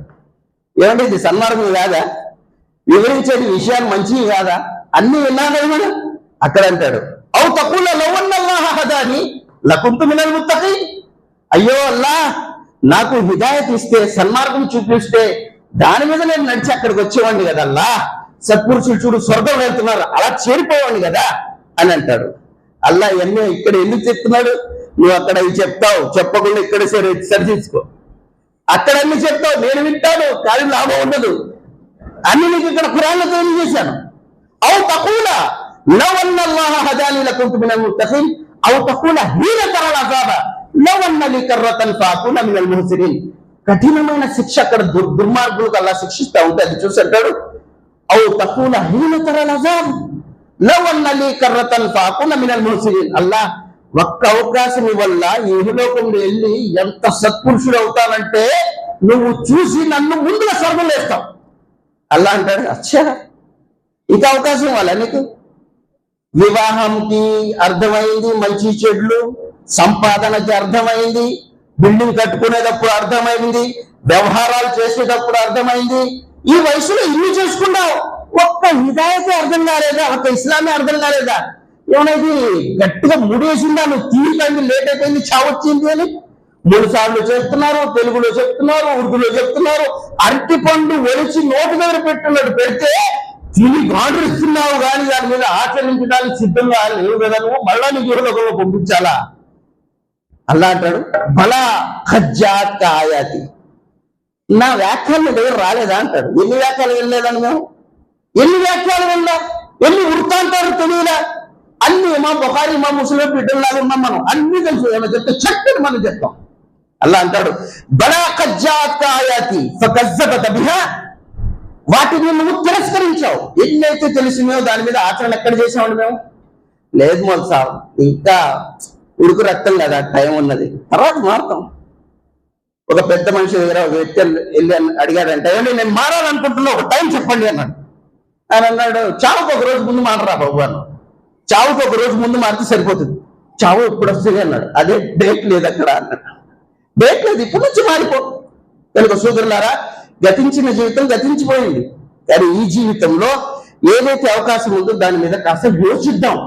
ఏమంటే ఇది సన్మార్గం కాదా? వివరించేది విషయాలు మంచివి కాదా? అన్ని విన్నా కదా మనం. అక్కడ అంటాడు ఔ తకూల లవ్ అన్నల్లాహ హదాని లకుంతు మినల్ ముత్తఖీన్. అయ్యో అల్లా నాకు హిదాయత్ ఇస్తే, సన్మార్గం చూపిస్తే దాని మీద నేను నడిచి అక్కడికి వచ్చేవాడిని కదా. అల్లా సత్పురుషులు చూడు స్వర్గం వెళ్తున్నారు, అలా చేరిపోవాడిని కదా అని అంటాడు. అల్లా ఇవన్నీ ఇక్కడ ఎందుకు చెప్తున్నాడు? నువ్వు అక్కడ ఇవి చెప్తావు, చెప్పకుండా ఇక్కడ సరిచేసుకో. అక్కడ అన్ని చెప్తావు, నేను వింటాను కానీ లాభం ఉండదు. అన్ని నీకు ఇక్కడ ఖురాన్లో తెలియజేశాను. ఔ తకూల లవ్ అన్నల్లాహ హదాని లకుంతు మినల్ ముత్తఖీన్ ఔ తకూల హీన తరల్ అజాబ లవ్ అన్న లీ కర్రతన్ ఫాకున మినల్ ముహ్సినీన్. కఠినమైన శిక్ష అక్కడ దుర్మార్గులకు అల్లా శిక్షిస్తా ఉంటే అది చూసి అంటాడు ఔ తకూల హీన తరల్ అజాబ్ లవ్ అన్న లీ కర్రతన్ ఫాకున మినల్ ముహ్సినీన్. అల్లా ఒక్క అవకాశం వల్ల ఈ ఇహలోకంలో వెళ్ళి ఎంత సత్పురుషుడు అవుతానంటే నువ్వు చూసి నన్ను ముందుగా స్వర్గం వేస్తావు. అల్లా అంటాడు అచ్చా ఇక అవకాశం వాళ్ళ నీకు. వివాహంకి అర్థమైంది, మంచి చెడ్లు, సంపాదనకి అర్థమైంది, బిల్డింగ్ కట్టుకునేటప్పుడు అర్థమైంది, వ్యవహారాలు చేసేటప్పుడు అర్థమైంది. ఈ వయసులో ఇల్లు చేసుకున్నావు, ఒక్క హిదాయతే అర్థం కాలేదా? ఒక్క ఇస్లామే అర్థం కాలేదా? ఏమైనా ఇది గట్టిగా ముడేసిందా? నువ్వు తీరిపోయింది, లేట్ అయిపోయింది, చావచ్చింది అని 3 సార్లు చెప్తున్నారు, తెలుగులో చెప్తున్నారు, ఉర్దూలో చెప్తున్నారు. అరటి పండు ఒలిచి నోటి దగ్గర పెట్టున్నాడు, పెడితే తిని గాండ్రిస్తున్నావు కానీ దాని మీద ఆచరించడానికి సిద్ధంగా లేవు కదా, నువ్వు మళ్ళా నీ గురులో పంపించాలా? అల్లా అంటాడు బలా హజ్జాత్ ఆయాతి, నా వ్యాఖ్యలు నీ దగ్గర రాలేదా అంటాడు. ఎన్ని వ్యాఖ్యలు వెళ్ళలేదని మేము, ఎన్ని వ్యాఖ్యలు వెళ్ళా, ఎన్ని వృత్తాంతాలు తెలియలా, అన్ని మా బుఖారీ మా ముస్లిం బిడ్డల్లాగా ఉన్నాం మనం, అన్ని తెలుసు. ఏమో చెప్తే చక్కని మనం చెప్తాం. అల్లా అంటాడు బలా హజ్జాత్ ఆయాతి ఫకజ్జబత బిహా, వాటిని నువ్వు తిరస్కరించావు. ఎన్నైతే తెలిసినాయో దాని మీద ఆచరణ ఎక్కడ చేసామండి మేము? లేదు మొదలు సార్, ఇంకా ఉడుకు రక్తం కదా, టైం ఉన్నది, తర్వాత మారుతాం. ఒక పెద్ద మనిషి దగ్గర ఒక వ్యక్తి వెళ్ళి అడిగాడంటే, ఏమంటే నేను మారాలనుకుంటున్నా, ఒక టైం చెప్పండి అన్నాడు. ఆయన అన్నాడు చావుకు ఒక రోజు ముందు మారరా బాబు అన్నాడు. చావుకు ఒక రోజు ముందు మారితే సరిపోతుంది, చావు ఎప్పుడు వస్తుంది అన్నాడు. అదే డేట్ లేదు అక్కడ అన్నాడు. డేట్ లేదు, ఇప్పటి నుంచి మారిపో. కనుక సోదరులారా, గతించిన జీవితం గతించిపోయింది, కానీ ఈ జీవితంలో ఏదైతే అవకాశం ఉందో దాని మీద కాస్త యోచిద్దాం.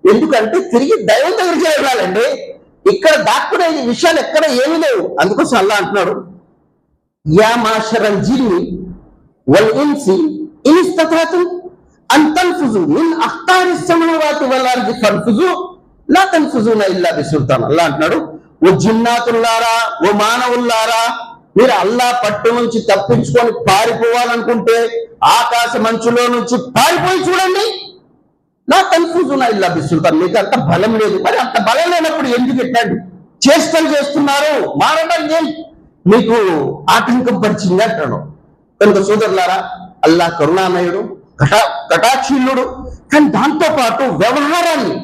ఎందుకంటే తిరిగి దైవం దగ్గరికి వెళ్ళాలండి. ఇక్కడ దాక్కునే విషయాలు ఎక్కడ ఏమీ లేవు. అందుకోసం అల్లా అంటున్నాడు యా మాషరల్ జిన్ని వల్ ఇన్సి ఇన్ ఇస్తతాతుం అన్ తన్ఫుజు మిన్ అఖ్తారిస్ సమావాతి వల్ అర్ది ఫన్ఫుజు లా తన్ఫుజున ఇల్లా బిసుల్తాన్. అల్లా అంటున్నాడు ఓ జిన్నాతుల్లారా, ఓ మానవుల్లారా, మీరు అల్లా పట్టు నుంచి తప్పించుకొని పారిపోవాలనుకుంటే ఆకాశ మంచులో నుంచి పారిపోయి చూడండి. నా కన్ఫ్యూజన్ ఇల్లా బిసుల్తాన్, మీకు అంత బలం లేదు. మరి అంత బలం లేనప్పుడు ఎందుకు ఎట్లాంటి చేష్టలు చేస్తున్నారు? మారడం ఏం మీకు ఆటంకం పరిచింది అంటాడు. కనుక సోదరులారా, అల్లా కరుణామయుడు, కటాక్షీలుడు. కానీ దాంతో పాటు వ్యవహారాన్ని,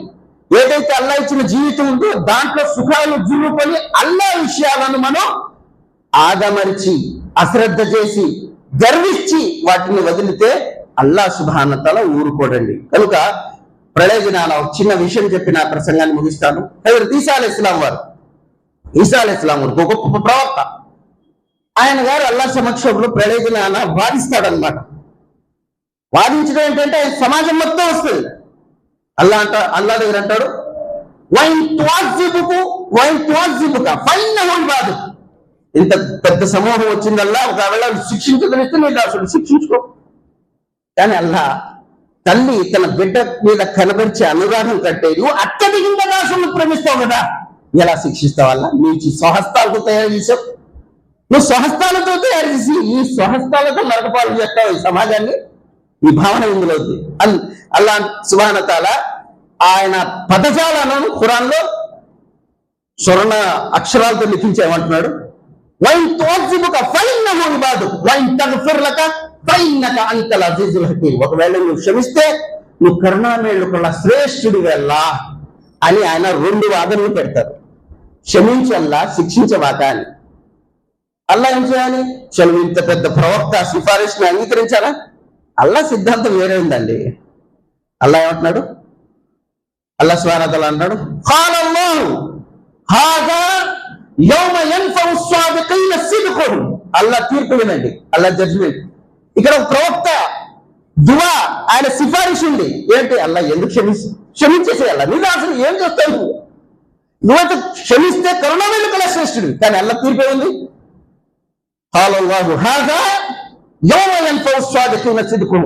ఏదైతే అల్లా ఇచ్చిన జీవితం ఉందో దాంట్లో సుఖాలు జురుకొని అల్లా విషయాలను మనం ఆదమరిచి అశ్రద్ధ చేసి గర్వించి వాటిని వదిలితే అల్లా సుబ్హానహు వ తఆలా ఊరుకోడండి. కనుక ప్రళయ దినాన ఒక చిన్న విషయం చెప్పి నా ప్రసంగాన్ని ముగిస్తాను. ఈసా అలైహిస్సలాం వారు, ఈసా అలైహిస్సలాం వారు ఒక గొప్ప ప్రవక్త. ఆయన గారు అల్లా సమక్షంలో ప్రళయ దినాన వాదిస్తాడనమాట. వాదించడం ఏంటంటే సమాజం మొత్తం వస్తుంది. అల్లా దగ్గర అంటాడు ఇంత పెద్ద సమూహం వచ్చిందల్లా, ఒకవేళ శిక్షించదలిస్తే నేను అసలు శిక్షించుకో. కానీ అల్లా తల్లి తన బిడ్డ మీద కనబరిచే అనురాగం కంటే నువ్వు అత్యధికంగా దాసులను ప్రేమిస్తావు కదా, ఎలా శిక్షిస్తావు? అల్లా నీ స్వహస్తాలతో తయారు చేసావు, నువ్వు స్వహస్తాలతో తయారు చేసి ఈ స్వహస్తాలతో నరకపాలు చేస్తావు ఈ సమాజాన్ని. ఈ భావన ఇందులో ఉంది. అల్లా సుబ్హానహు వ తఆలా ఆయన పదజాలను ఖురాన్లో స్వర్ణ అక్షరాలతో లిఖించేమంటున్నాడు వైన్ తోజిబుక ఫైన్నహు ఇబాదు వైన్ తగ్ఫిర్ లక ఫైన్నక అంతల్ అజీజుల్ హకీమ్. ఒకవేళ నువ్వు క్షమిస్తే నువ్వు కరుణామయుడు కల్లా శ్రేష్ఠుడి వెళ్ళా అని ఆయన 2 వాదనలు పెడతారు. క్షమించల్లా, శిక్షించవాక అని. అల్లా ఏం చేయాలి? చలు ఇంత పెద్ద ప్రవక్త సిఫారిష్ని అంగీకరించాలా? అల్లా సిద్ధాంతం వేరే ఉందండి. అల్లా ఏమంటున్నాడు? అల్లా సుబ్హానహు వ తఆలా అంటాడు ఖాలల్లాహు హాదా యౌమ యన్ఫౌ స్సాదికీన సిద్ఖుహుం. అల్లా తీర్పు వినండి, అల్లా జడ్జిమెంట్. ఇక్కడ ఒక ప్రవక్త దువా, ఆయన సిఫారిష్ ఉంది. ఏంటి? అల్లా ఎందుకు క్షమించేసేయాల? నువ్వు అసలు ఏం చేస్తావు? నువ్వైతే క్షమిస్తే కరుణామయుడు కల్లా శ్రేష్ఠుడు. కానీ అల్లా తీర్పు ఉంది ఖాలల్లాహు హాదా యౌమ యన్ఫౌ స్సాదికీన సిద్ఖుహుం.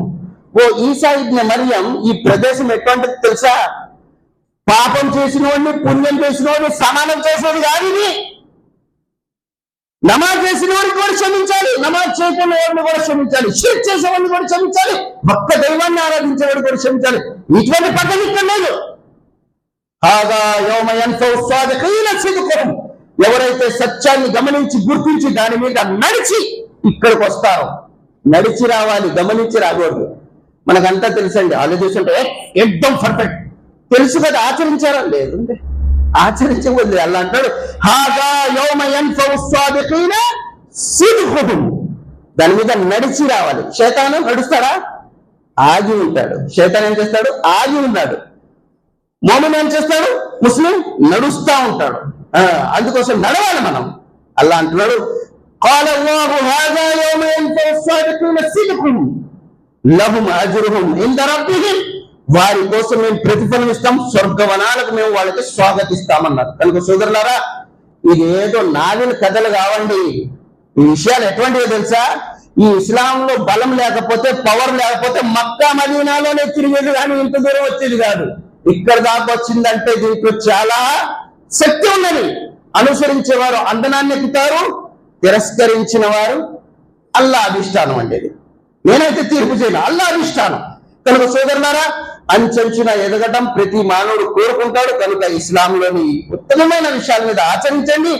ఓ ఈసా ఇబ్న్ మరియం, ఈ ప్రదేశం ఎటువంటిది తెలుసా? పాపం చేసిన వాడిని పుణ్యం చేసిన వాడిని సమానం చేసేది కాదు ఇది. నమాజ్ చేసిన వాడిని కూడా క్షమించాలి, నమాజ్ చేయకుండా వాడిని కూడా క్షమించాలి, షిర్క్ చేసేవాడిని కూడా క్షమించాలి, ఒక్క దైవాన్ని ఆరాధించేవాడిని కూడా క్షమించాలి. ఇటువంటి పద్ధతి ఇక్కడ లేదు. హాదా యౌమ యన్ఫౌ స్సాదికీన సిద్ఖుహుం. ఎవరైతే సత్యాన్ని గమనించి గుర్తించి దాని మీద నడిచి ఇక్కడికి వస్తారో, నడిచి రావాలి, గమనించి రాకూడదు. మనకంతా తెలుసండి, ఆలోచిస్తుంటే ఎక్దం పర్ఫెక్ట్ తెలుసు కదా, ఆచరించారా? లేదు, ఆచరించకూడదు. అల్లా అంటాడు హాదా యౌమ యన్ఫౌ స్సాదికీన సిద్ఖుహుం. దాని మీద నడిచి రావాలి. శైతాను నడుస్తాడా? ఆగి ఉంటాడు. శైతాన్ ఏం చేస్తాడు? ఆగి ఉన్నాడు. మోమిన్ ఏం చేస్తాడు? ముస్లిం నడుస్తా ఉంటాడు. అందుకోసం నడవాలి మనం. అల్లా అంటున్నాడు ఖాలల్లాహు హాదా యౌమ యన్ఫౌ స్సాదికీన సిద్ఖుహుం లహుం అజ్రుహుం ఇంద రబ్బిహిం. వారి కోసం మేము ప్రతిఫలం ఇస్తాం, స్వర్గవనాలకు మేము వాళ్ళకి స్వాగతిస్తామన్నారు. కనుక సోదరులారా, ఇది ఏదో నావిల కథలు కావండి. ఈ విషయాలు ఎటువంటివో తెలుసా? ఈ ఇస్లాంలో బలం లేకపోతే, పవర్ లేకపోతే మక్కా మదీనాలోనే తిరిగేది కానీ ఇంత దూరం వచ్చేది కాదు. ఇక్కడ దాకా వచ్చిందంటే దీంట్లో చాలా శక్తి ఉన్నది. అనుసరించేవారు అందనాన్ని ఎక్కుతారు, తిరస్కరించిన వారు అల్లా అధిష్టానం అండేది. నేనైతే తీర్పు చేయను, అల్లా అధిష్టానం. కనుక సోదరులారా, అంచెంచున ఎదగటం ప్రతి మానవుడు కోరుకుంటాడు. కనుక ఇస్లాంలోని ఉత్తమమైన విషయాల మీద ఆచరించండి.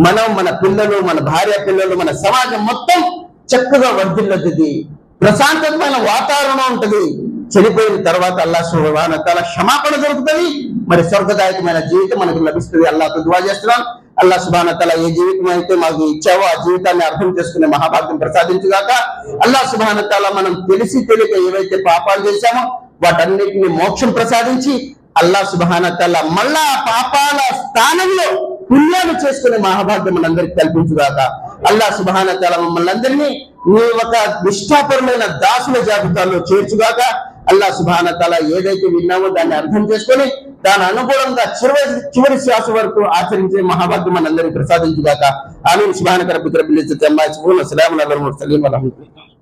మనం, మన పిల్లలు, మన భార్య పిల్లలు, మన సమాజం మొత్తం చక్కగా వర్ధిల్లుతుంది. ప్రశాంతమైన వాతావరణం ఉంటుంది. చనిపోయిన తర్వాత అల్లాహ్ సుబ్హానహు వ తఆలా క్షమాపణ దొరుకుతుంది. మరి స్వర్గదాయకమైన జీవితం మనకు లభిస్తుంది. అల్లాహ్తో దుఆ చేస్తున్నాం. అల్లాహ్ సుబ్హానహు వ తఆలా ఏ జీవితం అయితే మాకు ఇచ్చావో ఆ జీవితాన్ని అర్థం చేసుకునే మహాభాగ్యం ప్రసాదించుగాక. అల్లాహ్ సుబ్హానహు వ తఆలా మనం తెలిసి తెలియక ఏవైతే పాపాలు చేశామో వాటన్నిటిని మోక్షం ప్రసాదించి అల్లాహ్ సుబ్హానహు వ తఆలా మళ్ళా పాపాల స్థానంలో పుణ్యాలు చేసుకునే మహాభాగ్యం మనందరికి కల్పించుగాక. అల్లాహ్ సుబ్హానహు వ తఆలా మమ్మల్ని అందరినీ నీ ఒక నిష్ఠాపరులైన దాసుల జాబితాలో చేర్చుగాక. అల్లాహ్ సుబ్హానహు వ తఆలా ఏదైతే విన్నామో దాన్ని అర్థం చేసుకొని దాని అనుగుణంగా చివరి శ్వాస వరకు ఆచరించే మహాభాగ్యం మనందరికీ ప్రసాదించుగాక. ఆమీన్. సుబ్హానక రబ్బిక రబ్బిల్ ఇజ్జతి అమ్మా యసిఫూన్, వస్సలామున్ అలల్ ముర్సలీన్, వల్హమ్దులిల్లాహ్.